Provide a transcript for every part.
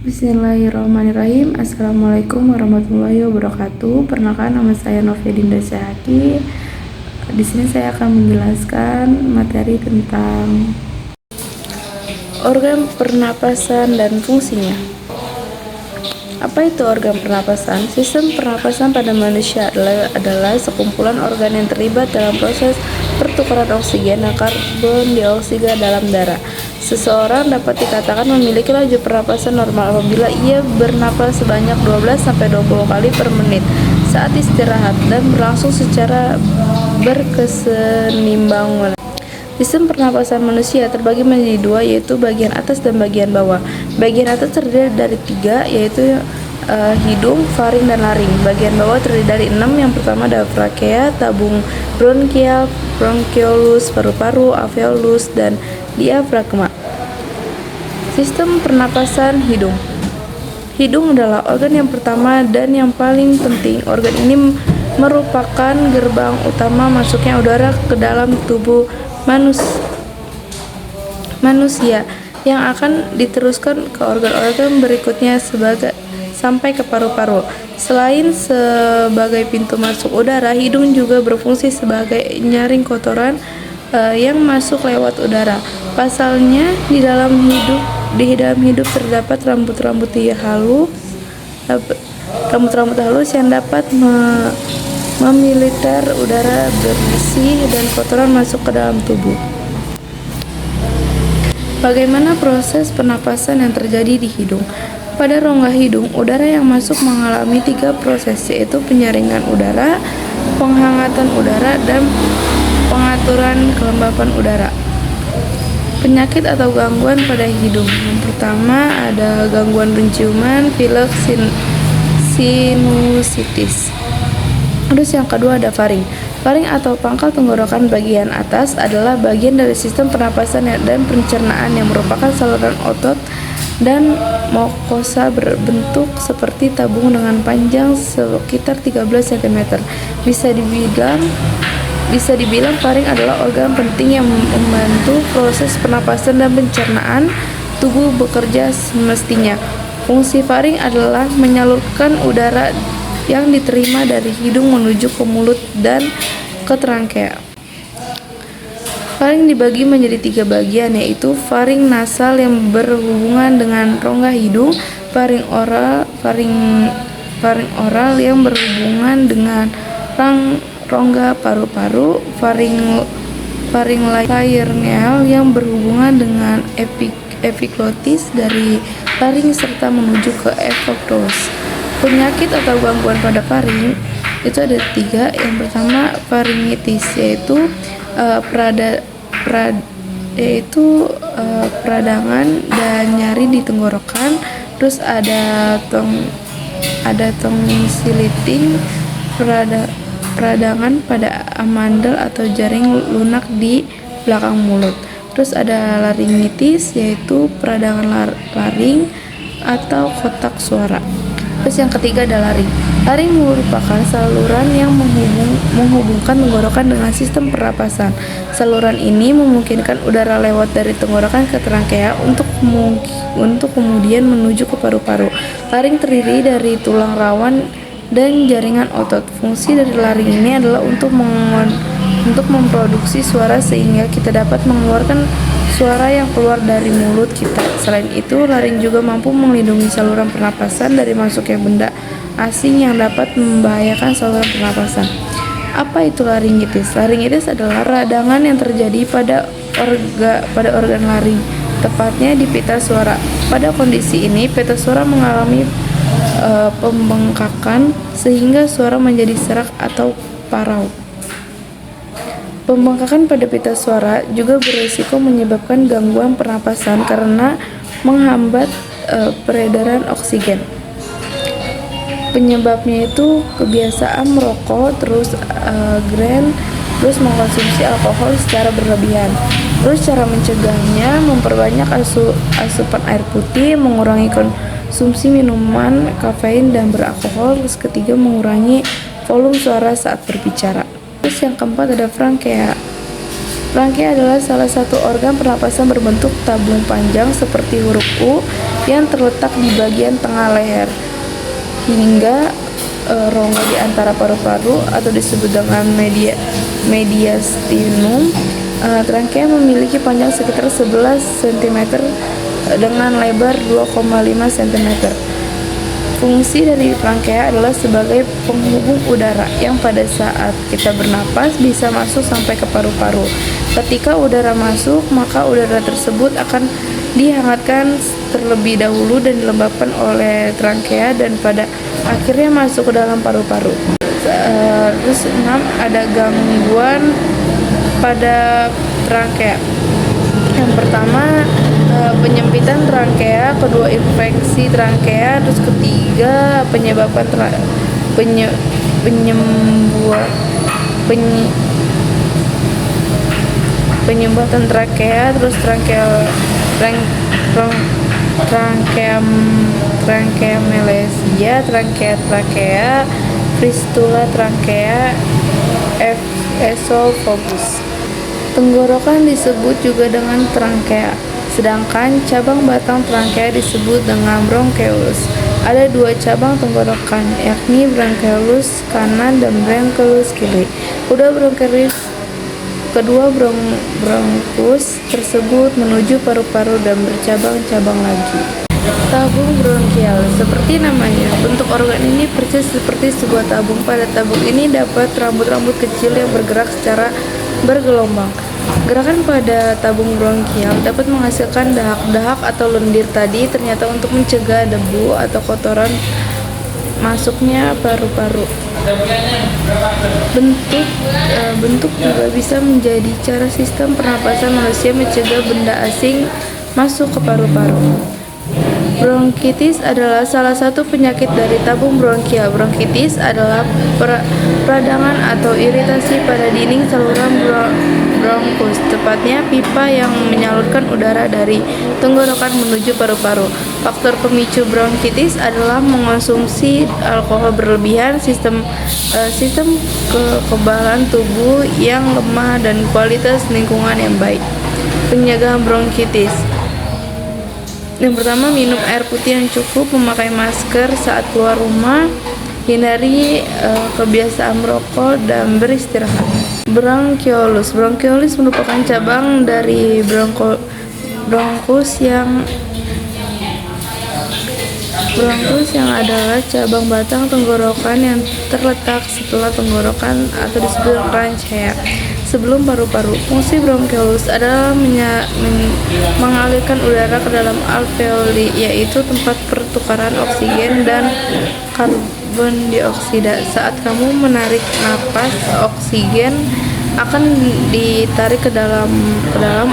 Bismillahirrahmanirrahim. Assalamualaikum warahmatullahi wabarakatuh. Perkenalkan, nama saya Novia Dinda Syahaki. Di sini saya akan menjelaskan materi tentang organ pernapasan dan fungsinya. Apa itu organ pernapasan? Sistem pernapasan pada manusia adalah sekumpulan organ yang terlibat dalam proses pertukaran oksigen dan karbon dioksida dalam darah. Seseorang dapat dikatakan memiliki laju pernapasan normal apabila ia bernapas sebanyak 12-20 kali per menit saat istirahat dan berlangsung secara berkesinambungan. Sistem pernapasan manusia terbagi menjadi dua, yaitu bagian atas dan bagian bawah. Bagian atas terdiri dari 3, yaitu hidung, faring, dan laring. Bagian bawah terdiri dari 6. Yang pertama ada trakea, tabung bronkial, bronkiolus, paru-paru, alveolus, dan diafragma. Sistem pernapasan hidung. Hidung adalah organ yang pertama dan yang paling penting. Organ ini merupakan gerbang utama masuknya udara ke dalam tubuh manusia yang akan diteruskan ke organ-organ berikutnya sampai ke paru-paru. Selain sebagai pintu masuk udara, hidung juga berfungsi sebagai nyaring kotoran yang masuk lewat udara. Pasalnya, di dalam hidup terdapat rambut-rambut halus yang dapat memiliter udara bersih dan kotoran masuk ke dalam tubuh. Bagaimana proses pernapasan yang terjadi di hidung? Pada rongga hidung, udara yang masuk mengalami 3 proses, yaitu penyaringan udara, penghangatan udara, dan pengaturan kelembapan udara. Penyakit atau gangguan pada hidung. Yang pertama ada gangguan penciuman, pilek, sinusitis. Terus yang kedua ada faring. Faring atau pangkal tenggorokan bagian atas adalah bagian dari sistem pernapasan dan pencernaan yang merupakan saluran otot dan mukosa berbentuk seperti tabung dengan panjang sekitar 13 cm. Bisa dibilang faring adalah organ penting yang membantu proses pernapasan dan pencernaan tubuh bekerja semestinya. Fungsi faring adalah menyalurkan udara yang diterima dari hidung menuju ke mulut dan ke trankea. Faring dibagi menjadi 3 bagian, yaitu faring nasal yang berhubungan dengan rongga hidung, faring oral yang berhubungan dengan rongga paru-paru, faring laryngeal yang berhubungan dengan epiglotis dari faring serta menuju ke esophagus. Penyakit atau gangguan pada faring itu ada 3. Yang pertama faringitis, yaitu peradangan dan nyari di tenggorokan. Terus ada tonsilitis, peradangan pada amandel atau jaring lunak di belakang mulut. Terus ada laringitis, yaitu peradangan laring atau kotak suara. Terus yang ketiga ada laring. Laring merupakan saluran yang menghubungkan tenggorokan dengan sistem pernapasan. Saluran ini memungkinkan udara lewat dari tenggorokan ke trankea untuk kemudian menuju ke paru-paru. Laring terdiri dari tulang rawan dan jaringan otot. Fungsi dari laring ini adalah untuk memproduksi suara sehingga kita dapat mengeluarkan suara yang keluar dari mulut kita. Selain itu, laring juga mampu melindungi saluran pernapasan dari masuknya benda asing yang dapat membahayakan saluran pernapasan. Apa itu laringitis? Laringitis adalah radangan yang terjadi pada organ laring, tepatnya di pita suara. Pada kondisi ini, pita suara mengalami pembengkakan sehingga suara menjadi serak atau parau. Pembengkakan pada pita suara juga berisiko menyebabkan gangguan pernapasan karena menghambat peredaran oksigen. Penyebabnya itu kebiasaan merokok, terus mengkonsumsi alkohol secara berlebihan. Terus cara mencegahnya memperbanyak asupan air putih, mengurangi konsumsi minuman kafein dan beralkohol. Terus ketiga mengurangi volume suara saat berbicara. Terus yang keempat ada trankea. Rangkea adalah salah satu organ pernapasan berbentuk tabung panjang seperti huruf U yang terletak di bagian tengah leher hingga rongga di antara paru-paru atau disebut dengan mediastinum. Rangkea memiliki panjang sekitar 11 cm dengan lebar 2,5 cm. Fungsi dari rangkea adalah sebagai penghubung udara yang pada saat kita bernapas bisa masuk sampai ke paru-paru. Ketika udara masuk, maka udara tersebut akan dihangatkan terlebih dahulu dan dilembabkan oleh rangkea dan pada akhirnya masuk ke dalam paru-paru. Terus 6, ada gangguan pada rangkea. Yang pertama, penyempitan trangkea, kedua infeksi trangkea, terus ketiga penyebatan penyumbatan trakea, terus tracheomalacia, trakea, fistula trakea, esophagus. Tenggorokan disebut juga dengan trangkea, sedangkan cabang batang trangkea disebut dengan bronkeolus. Ada dua cabang tenggorokan, yakni bronkeolus kanan dan bronkeolus kiri. Kedua bronkus tersebut menuju paru-paru dan bercabang-cabang lagi. Tabung bronkial, seperti namanya, bentuk organ ini persis seperti sebuah tabung. Pada tabung ini dapat rambut-rambut kecil yang bergerak secara bergelombang. Gerakan pada tabung bronkial dapat menghasilkan dahak-dahak atau lendir tadi ternyata untuk mencegah debu atau kotoran masuknya paru-paru. Bentuk juga bisa menjadi cara sistem pernapasan manusia mencegah benda asing masuk ke paru-paru. Bronkitis adalah salah satu penyakit dari tabung bronkial. Bronkitis adalah peradangan atau iritasi pada dinding saluran bronkus, tepatnya pipa yang menyalurkan udara dari tenggorokan menuju paru-paru. Faktor pemicu bronkitis adalah mengonsumsi alkohol berlebihan, sistem kekebalan tubuh yang lemah, dan kualitas lingkungan yang baik. Pencegahan bronkitis. Yang pertama, minum air putih yang cukup, memakai masker saat keluar rumah, hindari kebiasaan merokok, dan beristirahat. Bronkeolus. Bronkeolus merupakan cabang dari bronkus yang adalah cabang batang tenggorokan yang terletak setelah tenggorokan atau disebut rancea sebelum paru-paru. Fungsi bronkeolus adalah mengalirkan udara ke dalam alveoli, yaitu tempat pertukaran oksigen dan karbon dioksida. Saat kamu menarik napas, oksigen akan ditarik ke dalam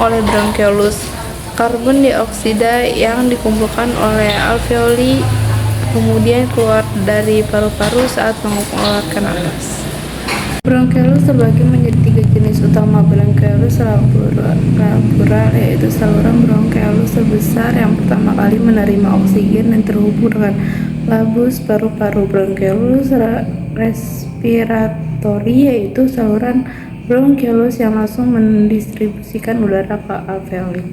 oleh bronkeolus. Karbon dioksida yang dikumpulkan oleh alveoli kemudian keluar dari paru-paru saat mengeluarkan napas. Bronkeolus terbagi menjadi 3 jenis utama. Bronkeolus lampura, yaitu saluran bronkeolus terbesar yang pertama kali menerima oksigen dan terhubung dengan labus paru-paru. Bronkeolus respiratori, yaitu saluran bronkeolus yang langsung mendistribusikan udara ke alveoli.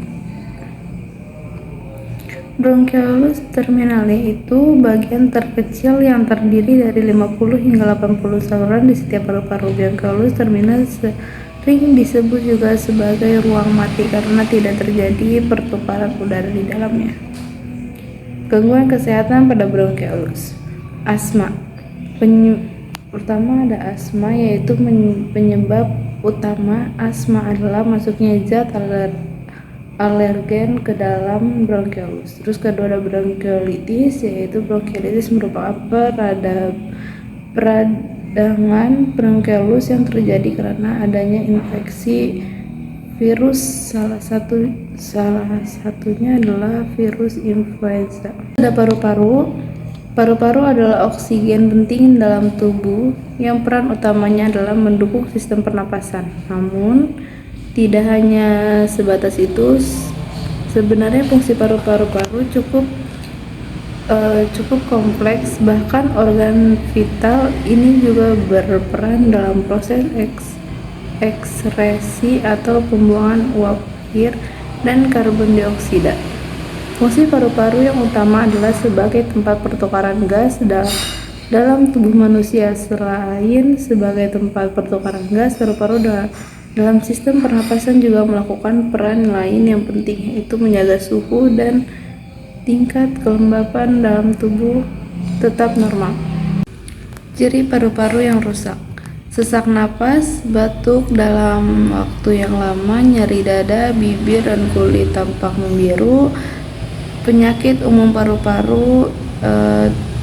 Bronkeolus terminale itu bagian terkecil yang terdiri dari 50 hingga 80 saluran di setiap paru-paru. Bronkeolus terminal sering disebut juga sebagai ruang mati karena tidak terjadi pertukaran udara di dalamnya. Gangguan kesehatan pada bronkeolus. Asma. Pertama ada asma, yaitu penyebab utama asma adalah masuknya zat alergen ke dalam bronkeolus. Terus kedua ada bronkiolitis, yaitu bronkiolitis merupakan peradangan bronkeolus yang terjadi karena adanya infeksi virus, salah satunya adalah virus influenza. Ada paru-paru. Paru-paru adalah oksigen penting dalam tubuh yang peran utamanya adalah mendukung sistem pernapasan. Namun tidak hanya sebatas itu, sebenarnya fungsi paru-paru cukup kompleks. Bahkan organ vital ini juga berperan dalam proses ekskresi atau pembuangan uap air dan karbon dioksida. Fungsi paru-paru yang utama adalah sebagai tempat pertukaran gas dalam tubuh manusia. Selain sebagai tempat pertukaran gas, paru-paru dalam sistem pernapasan juga melakukan peran lain yang penting, yaitu menjaga suhu dan tingkat kelembapan dalam tubuh tetap normal. Ciri paru-paru yang rusak: sesak napas, batuk dalam waktu yang lama, nyeri dada, bibir dan kulit tampak membiru. Penyakit umum paru-paru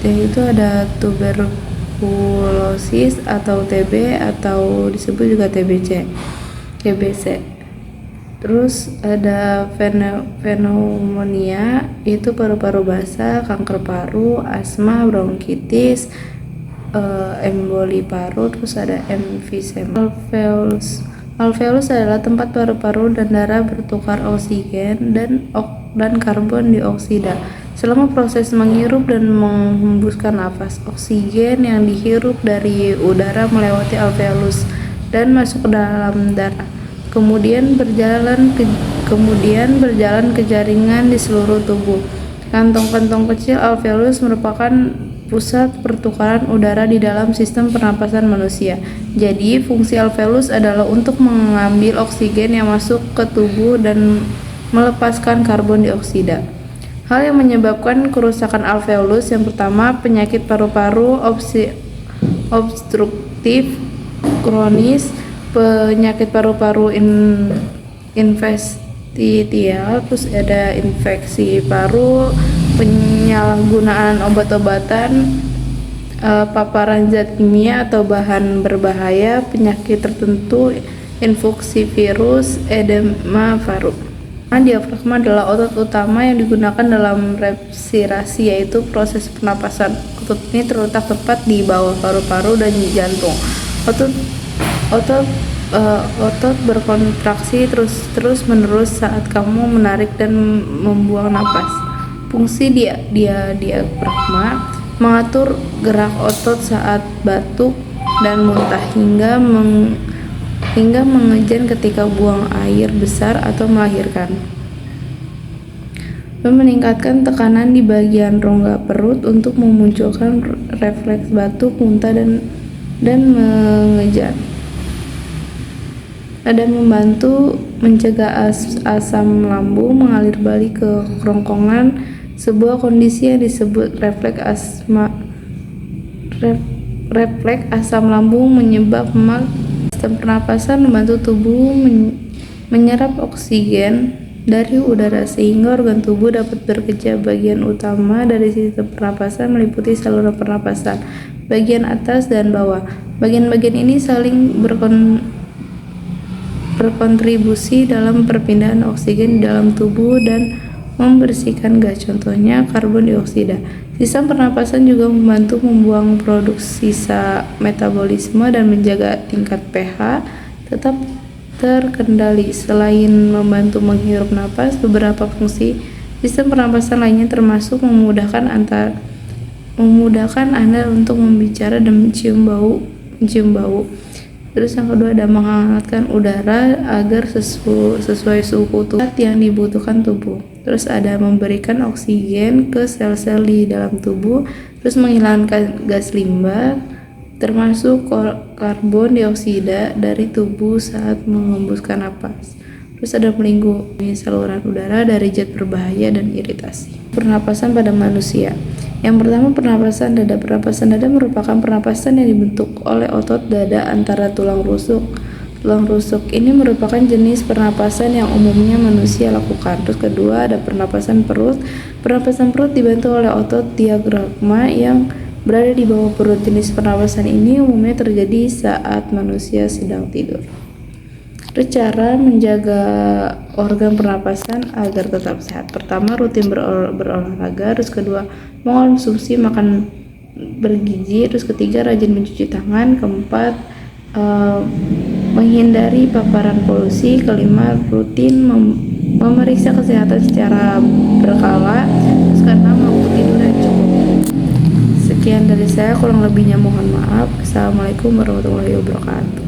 yaitu ada tuberkulosis atau TB atau disebut juga TBC. Terus ada pneumonia, itu paru-paru basah, kanker paru, asma, bronkitis, emboli paru. Terus ada emfisema. Alveolus adalah tempat paru-paru dan darah bertukar oksigen dan karbon dioksida. Selama proses menghirup dan menghembuskan napas, oksigen yang dihirup dari udara melewati alveolus dan masuk ke dalam darah. Kemudian berjalan ke jaringan di seluruh tubuh. Kantong-kantong kecil alveolus merupakan pusat pertukaran udara di dalam sistem pernapasan manusia. Jadi, fungsi alveolus adalah untuk mengambil oksigen yang masuk ke tubuh dan melepaskan karbon dioksida. Hal yang menyebabkan kerusakan alveolus: yang pertama, penyakit paru-paru obstruktif kronis, penyakit paru-paru interstisial, terus ada infeksi paru, penyalahgunaan obat-obatan, paparan zat kimia atau bahan berbahaya, penyakit tertentu, infeksi virus, edema paru. Diafragma adalah otot utama yang digunakan dalam respirasi, yaitu proses pernapasan. Otot ini terletak tepat di bawah paru-paru dan jantung. Otot berkontraksi terus-menerus saat kamu menarik dan membuang napas. Fungsi diafragma mengatur gerak otot saat batuk dan muntah hingga mengejan ketika buang air besar atau melahirkan. Meningkatkan tekanan di bagian rongga perut untuk memunculkan refleks batuk, muntah dan mengejan. Ada membantu mencegah asam lambung mengalir balik ke kerongkongan, sebuah kondisi yang disebut refleks asam lambung menyebab sistem pernapasan membantu tubuh menyerap oksigen dari udara sehingga organ tubuh dapat bekerja. Bagian utama dari sistem pernapasan meliputi saluran pernapasan, bagian atas dan bawah. Bagian-bagian ini saling berkontribusi dalam perpindahan oksigen di dalam tubuh dan membersihkan gas, contohnya karbon dioksida. Sistem pernapasan juga membantu membuang produk sisa metabolisme dan menjaga tingkat pH tetap terkendali. Selain membantu menghirup napas, beberapa fungsi sistem pernapasan lainnya termasuk memudahkan Anda untuk membicara dan mencium bau. Terus yang kedua ada menghangatkan udara agar sesuai suhu tubuh yang dibutuhkan tubuh. Terus ada memberikan oksigen ke sel-sel di dalam tubuh. Terus menghilangkan gas limbah termasuk karbon dioksida dari tubuh saat mengembuskan napas. Terus ada melindungi saluran udara dari zat berbahaya dan iritasi. Pernapasan pada manusia. Yang pertama, pernapasan dada. Pernapasan dada merupakan pernapasan yang dibentuk oleh otot dada antara tulang rusuk. Tulang rusuk ini merupakan jenis pernapasan yang umumnya manusia lakukan. Terus kedua, ada pernapasan perut. Pernapasan perut dibantu oleh otot diafragma yang berada di bawah perut. Jenis pernapasan ini umumnya terjadi saat manusia sedang tidur. Terus cara menjaga organ pernapasan agar tetap sehat. Pertama, rutin berolahraga. Terus kedua, mengonsumsi makan bergizi. Terus ketiga, rajin mencuci tangan. Keempat, menghindari paparan polusi. Kelima, rutin memeriksa kesehatan secara berkala. Terus keenam, waktu tidur yang cukup. Sekian dari saya, kurang lebihnya mohon maaf. Assalamualaikum warahmatullahi wabarakatuh.